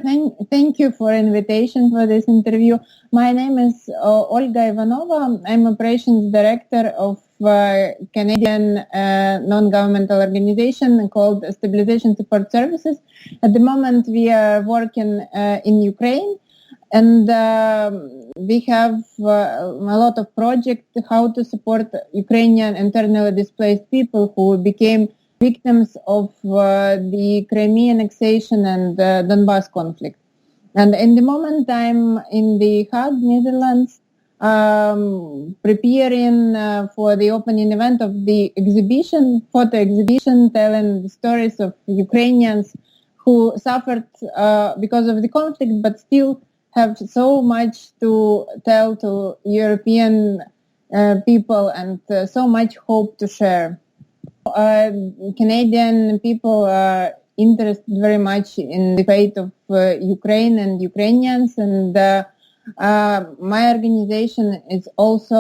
Thank you for invitation for this interview. My name is Olga Ivanova. I'm Operations Director of Canadian non-governmental organization called Stabilization Support Services. At the moment, we are working in Ukraine, and we have a lot of projects how to support Ukrainian internally displaced people who became victims of the Crimea annexation and Donbas conflict. And in the moment, I'm in the Hague, Netherlands, preparing for the opening event of the photo exhibition, telling the stories of Ukrainians who suffered because of the conflict, but still have so much to tell to European people and so much hope to share. Canadian people are interested very much in the fate of Ukraine and Ukrainians, and my organization is also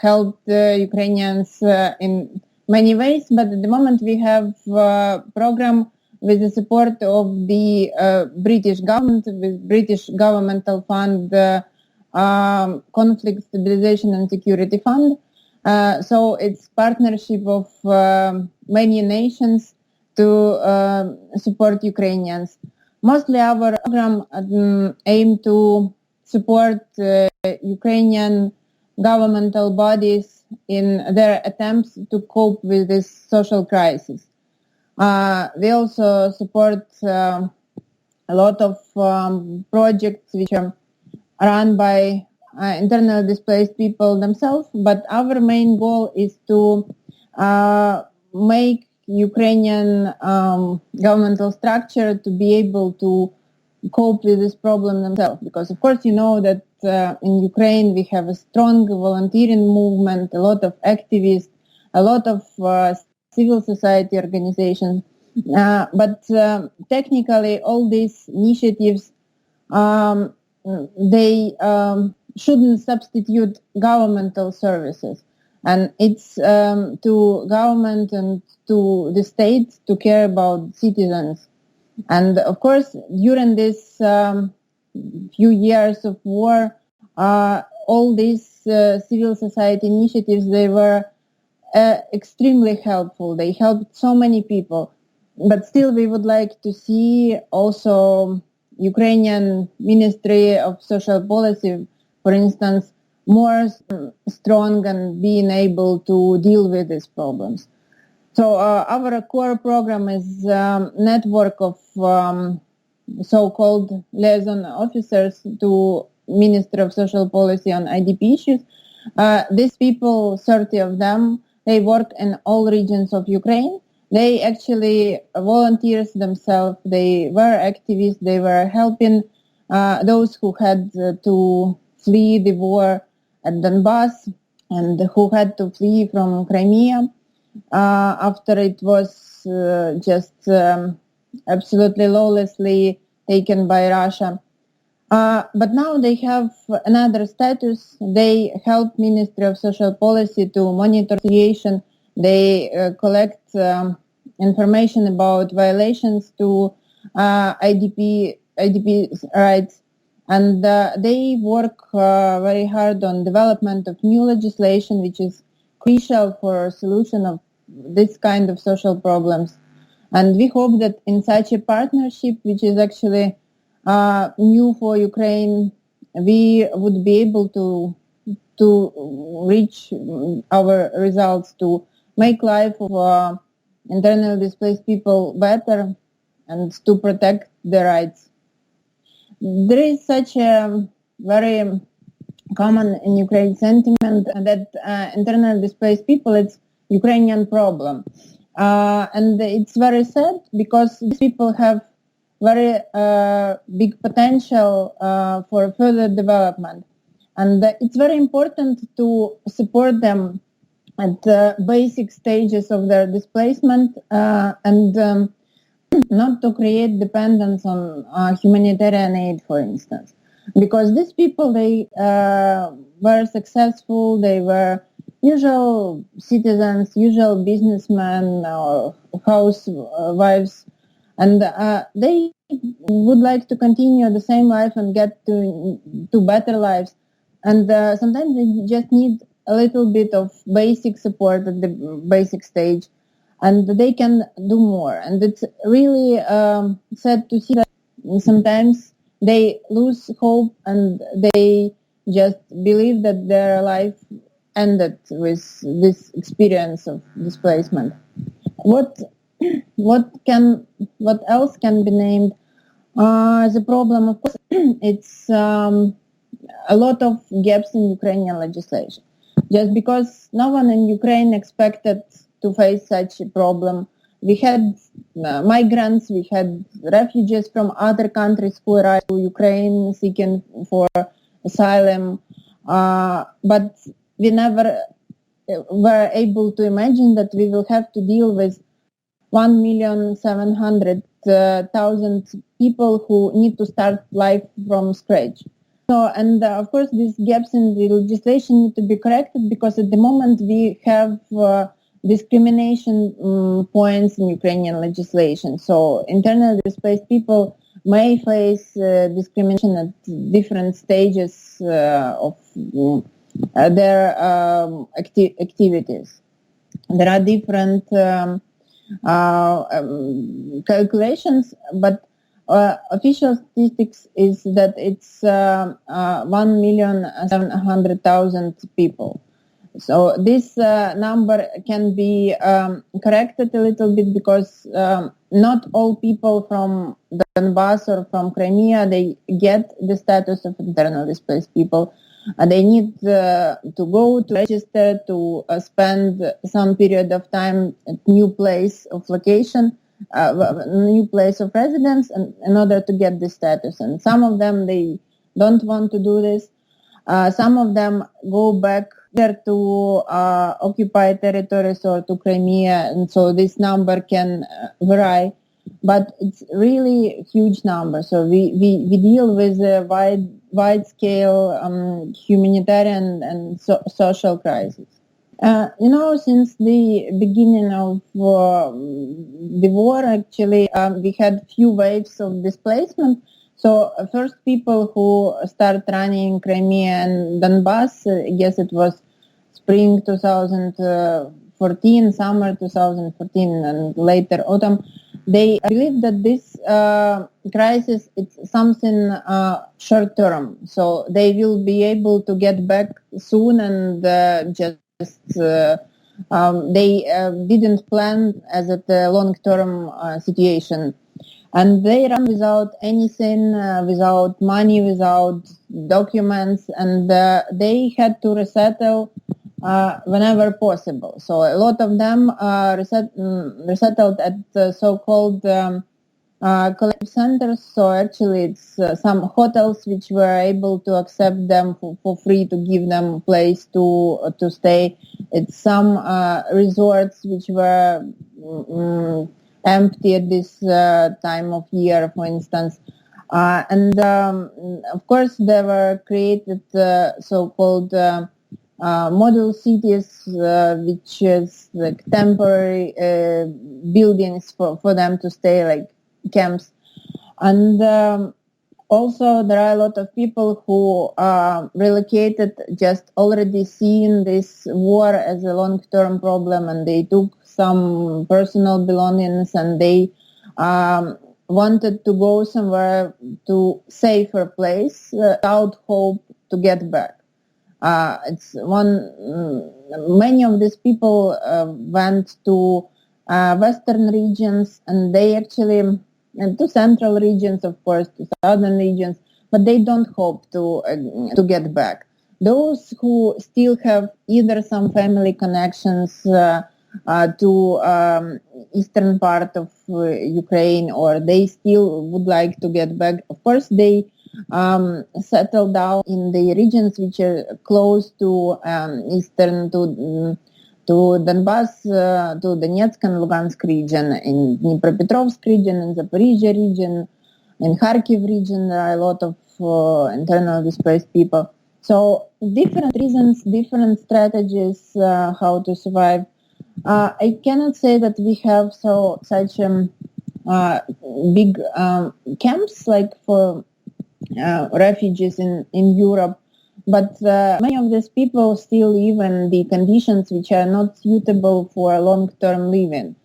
helped Ukrainians in many ways, but at the moment we have a program with the support of the British government, with British governmental fund, Conflict Stabilization and Security Fund. So it's partnership of many nations to support Ukrainians. Mostly our program aim to support Ukrainian governmental bodies in their attempts to cope with this social crisis. We also support a lot of projects which are run by internally displaced people themselves, but our main goal is to make Ukrainian governmental structure to be able to cope with this problem themselves. Because of course you know that in Ukraine we have a strong volunteering movement, a lot of activists, a lot of civil society organizations, but technically all these initiatives they shouldn't substitute governmental services, and it's to government and to the state to care about citizens. And of course, during this few years of war, all these civil society initiatives, they were extremely helpful. They helped so many people, but still we would like to see also Ukrainian Ministry of Social Policy, for instance, more strong and being able to deal with these problems. So our core program is network of so-called liaison officers to Ministry of Social Policy on IDP issues. These people, 30 of them, they work in all regions of Ukraine. They actually volunteers themselves. They were activists. They were helping those who had to flee the war at Donbas and who had to flee from Crimea after it was just absolutely lawlessly taken by Russia. But now they have another status. They help Ministry of Social Policy to monitor the situation. They collect information about violations to IDP rights, and they work very hard on development of new legislation, which is crucial for solution of this kind of social problems. And we hope that in such a partnership, which is actually new for Ukraine, we would be able to reach our results, to make life of internally displaced people better and to protect their rights. There is such a very common in Ukraine sentiment that internally displaced people, it's Ukrainian problem. And it's very sad because these people have very big potential for further development. And it's very important to support them at the basic stages of their displacement and not to create dependence on humanitarian aid, for instance. Because these people, they were successful, they were usual citizens, usual businessmen or housewives, and they would like to continue the same life and get to better lives. And sometimes they just need a little bit of basic support at the basic stage, and they can do more. And it's really sad to see that sometimes they lose hope and they just believe that their life ended with this experience of displacement. What else can be named as a problem? Of course, it's a lot of gaps in Ukrainian legislation. Just because no one in Ukraine expected to face such a problem. We had migrants, we had refugees from other countries who arrived to Ukraine seeking for asylum, but we never were able to imagine that we will have to deal with 1,700,000 people who need to start life from scratch. So, and of course, these gaps in the legislation need to be corrected because at the moment we have discrimination points in Ukrainian legislation. So, internally displaced people may face discrimination at different stages of their activities. There are different calculations, but official statistics is that it's 1,700,000 people. So this number can be corrected a little bit because not all people from Donbas or from Crimea, they get the status of internally displaced people. They need to go to register, to spend some period of time at new place of location, new place of residence, and in order to get this status. And some of them, they don't want to do this. Some of them go back there to occupied territories or to Crimea, and so this number can vary, but it's really a huge number. So we deal with a wide-scale humanitarian and social crisis. Since the beginning of the war, actually, we had few waves of displacement. So first people who start running Crimea and Donbas, I guess it was spring 2014, summer 2014, and later autumn, they believe that this crisis is something short term. So they will be able to get back soon and they didn't plan as a long-term situation. And they run without anything, without money, without documents, and they had to resettle whenever possible. So a lot of them resettled at so-called collective centers. So actually it's some hotels which were able to accept them for free, to give them a place to stay. It's some resorts which were empty at this time of year, for instance. And of course, there were created so-called model cities, which is like temporary buildings for them to stay, like camps. And also there are a lot of people who relocated just already seeing this war as a long-term problem, and they took some personal belongings and they wanted to go somewhere to safer place without hope to get back. Many of these people went to western regions, and they actually, to central regions, of course, to southern regions, but they don't hope to get back. Those who still have either some family connections to eastern part of Ukraine, or they still would like to get back, of course, they settle down in the regions which are close to eastern, to Donbas, to Donetsk and Lugansk region, in Dnipropetrovsk region, in Zaporizhia region, in Kharkiv region. There are a lot of internally displaced people. So different reasons, different strategies how to survive. I cannot say that we have such big camps like for refugees in Europe. But many of these people still live in the conditions which are not suitable for long-term living.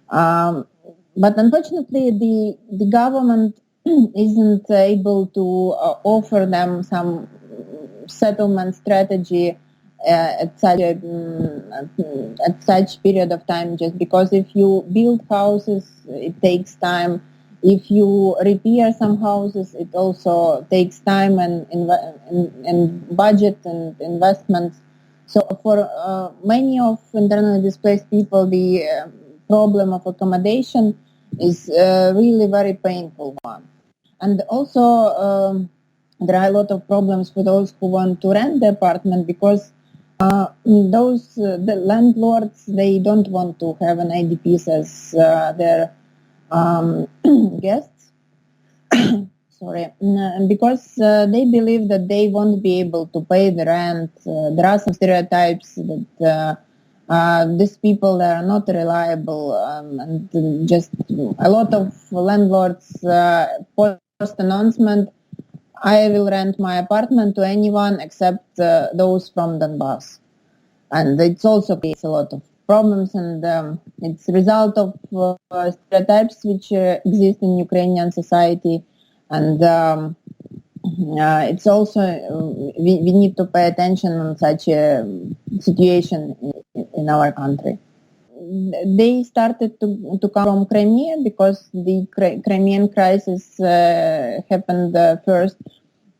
But unfortunately, the government isn't able to offer them some settlement strategy at such period of time, just because if you build houses, it takes time. If you repair some houses, it also takes time and budget and investments. So for many of internally displaced people, the problem of accommodation is really very painful one. And also there are a lot of problems for those who want to rent the apartment, because the landlords, they don't want to have an IDPs as their guests. Sorry, because they believe that they won't be able to pay the rent. There are some stereotypes that these people are not reliable, and just a lot of landlords post announcement, I will rent my apartment to anyone except those from Donbas. And it also creates a lot of problems, and it's a result of stereotypes which exist in Ukrainian society. And it's also, we need to pay attention on such a situation in our country. They started to come from Crimea because the Crimean crisis happened first.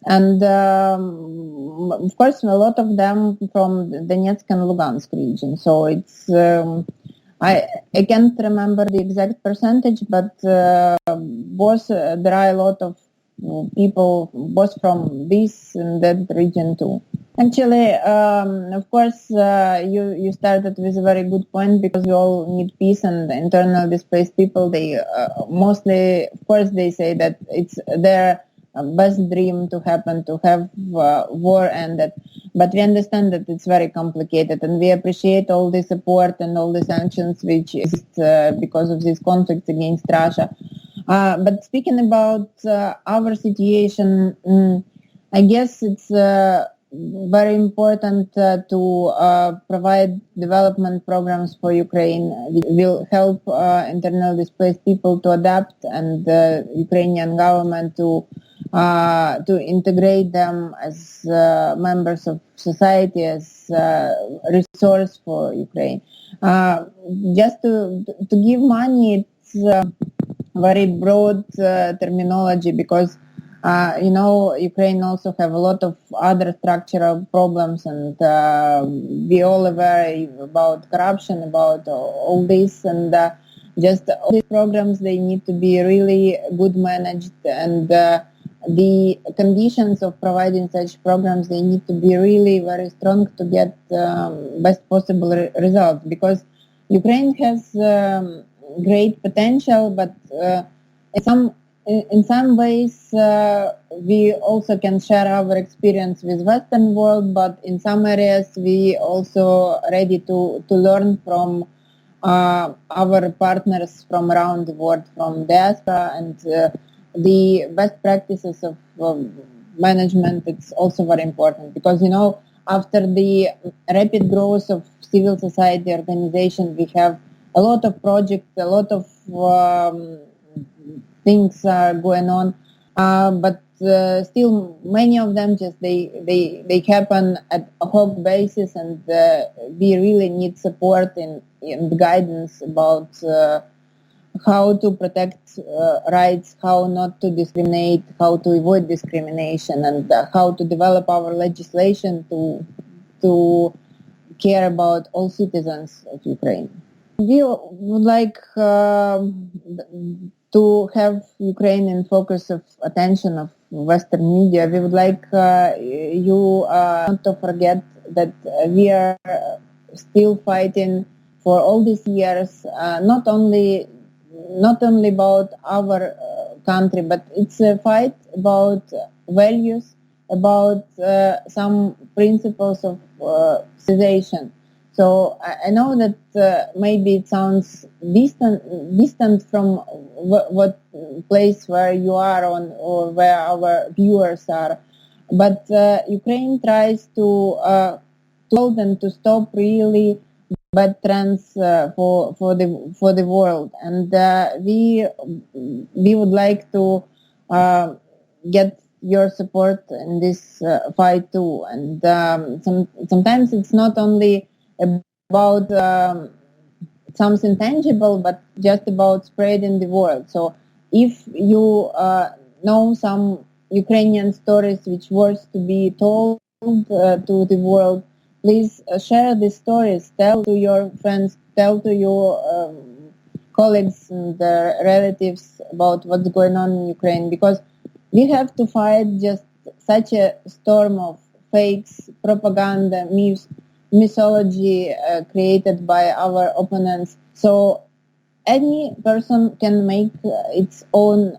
And of course, a lot of them from Donetsk and Lugansk region. So it's, I can't remember the exact percentage, but both there are a lot of people both from this and that region too. Actually, of course, you started with a very good point, because we all need peace, and the internally displaced people, they mostly, of course, they say that it's their best dream to happen, to have war ended. But we understand that it's very complicated, and we appreciate all the support and all the sanctions which exist because of these conflicts against Russia. But speaking about our situation, I guess it's very important to provide development programs for Ukraine. It will help internally displaced people to adapt, and the Ukrainian government to integrate them as members of society, as resource for Ukraine. Just to give money, it's very broad terminology, because Ukraine also have a lot of other structural problems, and we all aware about corruption, about all this, and just all these programs, they need to be really good managed, and the conditions of providing such programs, they need to be really very strong to get best possible results, because Ukraine has great potential, but in some ways we also can share our experience with Western world, but in some areas we also ready to learn from our partners from around the world, from diaspora, and the best practices of management. It's also very important, because after the rapid growth of civil society organization, we have a lot of projects, a lot of things are going on, but still many of them just they happen at a hoc basis, and we really need support and guidance about how to protect rights, how not to discriminate, how to avoid discrimination, and how to develop our legislation to care about all citizens of Ukraine. We would like to have Ukraine in focus of attention of Western media. We would like you not to forget that we are still fighting for all these years, not only about our country, but it's a fight about values, about some principles of civilization. So I know that maybe it sounds distant from what place where you are on or where our viewers are, but Ukraine tries to tell them to stop really bad trends for the world, and we would like to get your support in this fight too. And sometimes it's not only about something tangible, but just about spreading the word. So if you know some Ukrainian stories which worth to be told to the world, please share these stories. Tell to your friends, tell to your colleagues and relatives about what's going on in Ukraine, because we have to fight just such a storm of fakes, propaganda, mythology created by our opponents. So any person can make its own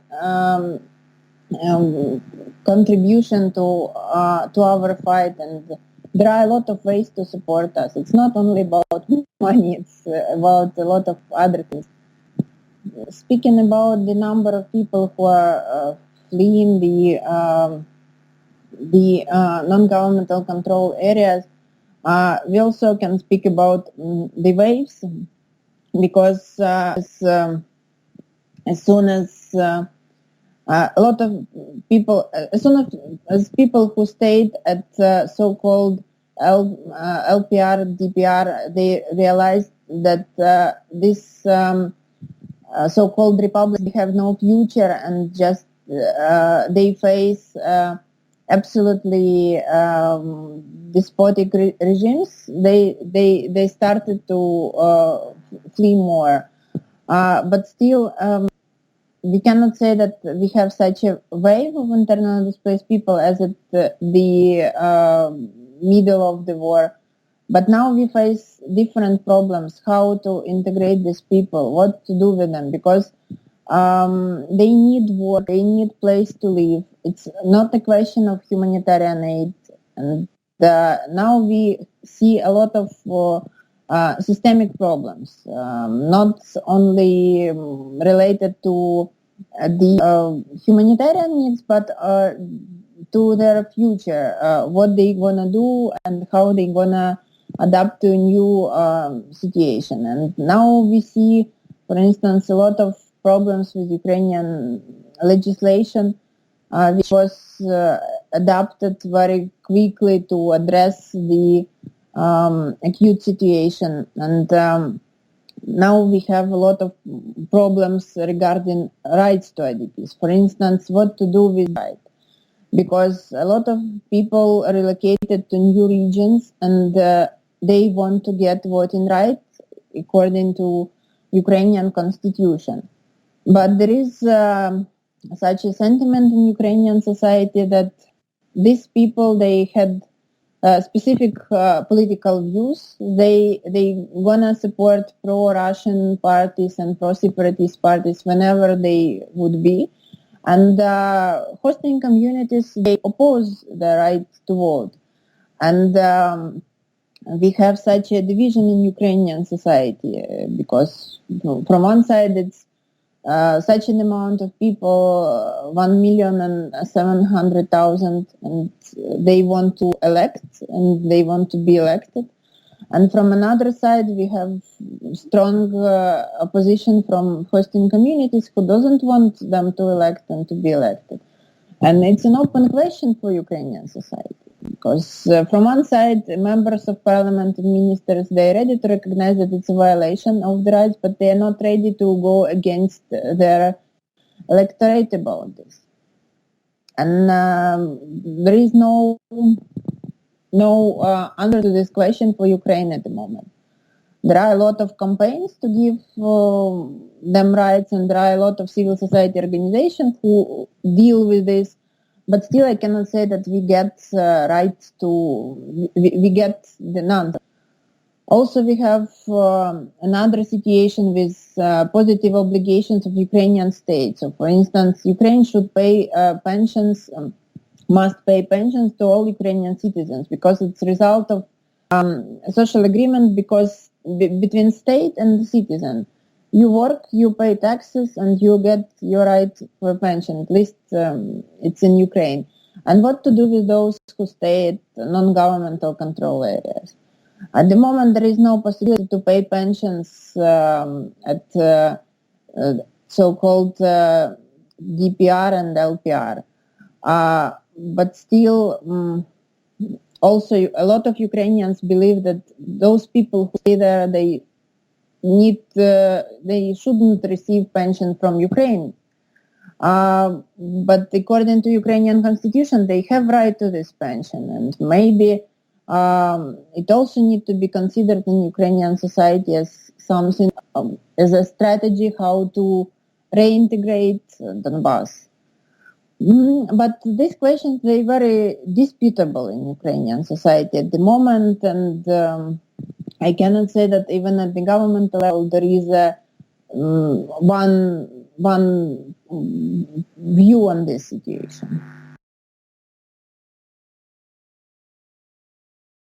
contribution to our fight, and there are a lot of ways to support us. It's not only about money; it's about a lot of other things. Speaking about the number of people who are fleeing the non-governmental control areas, we also can speak about the waves, because as soon as a lot of people, as soon as people who stayed at so-called LPR, DPR, they realized that this so-called republics have no future, and just they face absolutely despotic regimes. They started to flee more, but still we cannot say that we have such a wave of internally displaced people as at the middle of the war. But now we face different problems: how to integrate these people, what to do with them, because they need work, they need place to live. It's not a question of humanitarian aid. And now we see a lot of systemic problems, not only related to the humanitarian needs, but to their future, what they gonna do and how they gonna adapt to a new situation. And now we see, for instance, a lot of problems with Ukrainian legislation, which was adapted very quickly to address the acute situation. And now we have a lot of problems regarding rights to IDPs. For instance, what to do with rights, because a lot of people relocated to new regions, and they want to get voting rights according to Ukrainian constitution. But there is such a sentiment in Ukrainian society that these people, they had specific political views. They gonna support pro-Russian parties and pro-separatist parties whenever they would be. And hosting communities, they oppose the right to vote. And we have such a division in Ukrainian society, because from one side it's such an amount of people, 1,700,000, and they want to elect, and they want to be elected. And from another side, we have strong opposition from hosting communities who doesn't want them to elect and to be elected. And it's an open question for Ukrainian society, because from one side, members of parliament and ministers, they're ready to recognize that it's a violation of the rights, but they are not ready to go against their electorate about this. And there is no answer to this question for Ukraine at the moment. There are a lot of campaigns to give them rights, and there are a lot of civil society organizations who deal with this. But still, I cannot say that we get rights to, we get the none. Also, we have another situation with positive obligations of Ukrainian state. So, for instance, Ukraine should pay pensions, must pay pensions to all Ukrainian citizens, because it's a result of social agreement because between state and the citizen. You work, you pay taxes, and you get your right for pension. At least it's in Ukraine. And what to do with those who stay at non-governmental control areas? At the moment, there is no possibility to pay pensions at so-called DPR and LPR. But still, also a lot of Ukrainians believe that those people who stay there, they shouldn't receive pension from Ukraine. But according to Ukrainian constitution, they have right to this pension, and maybe it also needs to be considered in Ukrainian society as something, as a strategy how to reintegrate Donbas. But these questions, they're very disputable in Ukrainian society at the moment, and I cannot say that even at the governmental level there is a one view on this situation.